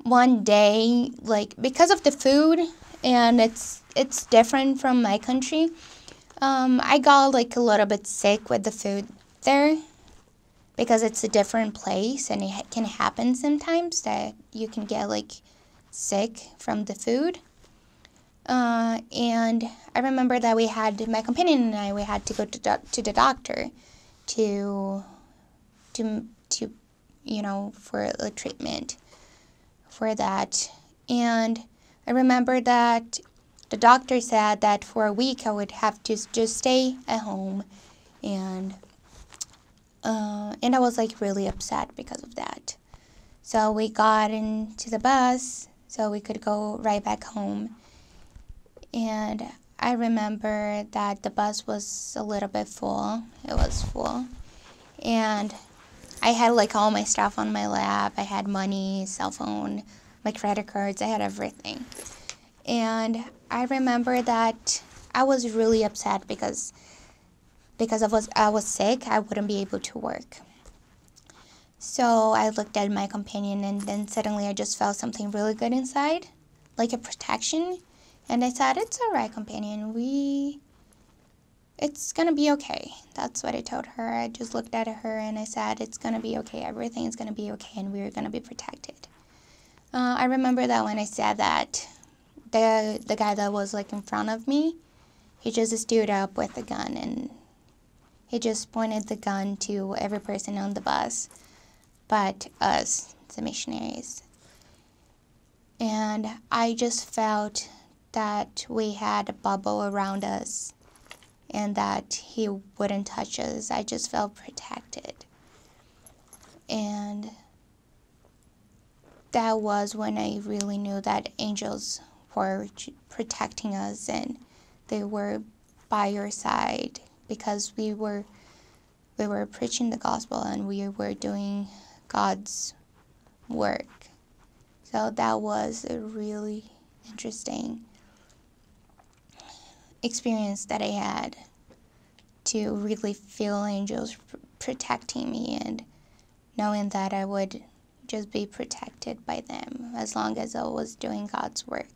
one day, like, because of the food, and it's different from my country, I got like a little bit sick with the food there, because it's a different place, and it can happen sometimes that you can get like sick from the food. And I remember that my companion and I, we had to go to the doctor to for a treatment for that. And I remember that the doctor said that for a week I would have to just stay at home, and I was like really upset because of that. So we got into the bus so we could go right back home. And I remember that the bus was a little bit full. It was full. And I had like all my stuff on my lap. I had money, cell phone, my credit cards. I had everything. And I remember that I was really upset because I was sick. I wouldn't be able to work. So I looked at my companion, and then suddenly I just felt something really good inside, like a protection. And I said, "It's all right, companion. It's going to be okay." That's what I told her. I just looked at her and I said, "It's going to be okay. Everything is going to be okay, and we're going to be protected." I remember that when I said that, the guy that was like in front of me, he just stood up with a gun, and he just pointed the gun to every person on the bus but us, the missionaries. And I just felt that we had a bubble around us and that he wouldn't touch us. I just felt protected. And that was when I really knew that angels were protecting us, and they were by your side, because we were preaching the gospel and we were doing God's work. So that was a really interesting experience that I had, to really feel angels protecting me and knowing that I would just be protected by them as long as I was doing God's work.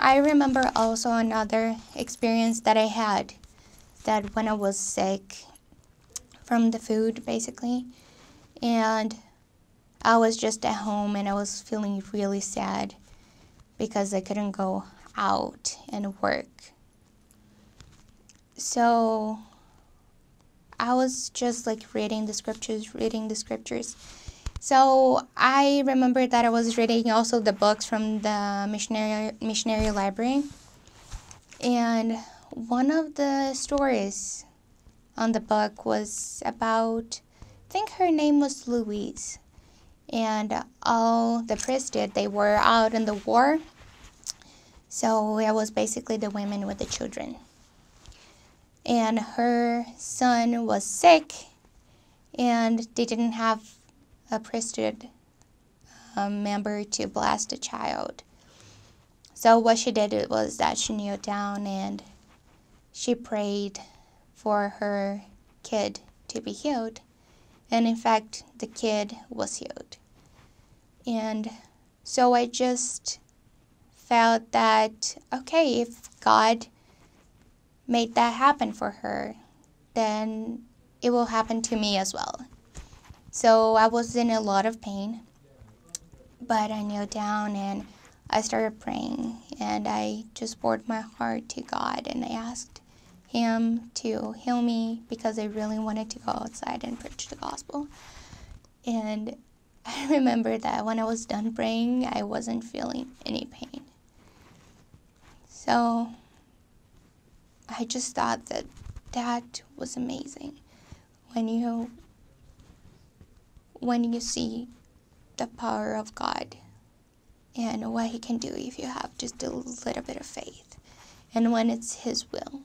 I remember also another experience that I had, that when I was sick from the food, basically, and I was just at home and I was feeling really sad because I couldn't go out and work. So I was just like reading the scriptures. So I remember that I was reading also the books from the missionary library. And one of the stories on the book was about, I think her name was Louise. And all the priests they were out in the war. So it was basically the women with the children. And her son was sick, and they didn't have a priesthood member to bless the child. So what she did was that she kneeled down and she prayed for her kid to be healed. And in fact, the kid was healed. And so I just felt that, okay, if God made that happen for her, then it will happen to me as well. So I was in a lot of pain, but I knelt down and I started praying, and I just poured my heart to God, and I asked Him to heal me because I really wanted to go outside and preach the gospel. And I remember that when I was done praying, I wasn't feeling any pain. So I just thought that was amazing. When you see the power of God and what He can do if you have just a little bit of faith, and when it's His will.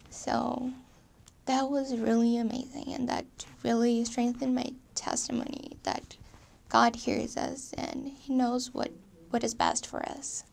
So that was really amazing, and that really strengthened my testimony that God hears us and He knows what is best for us.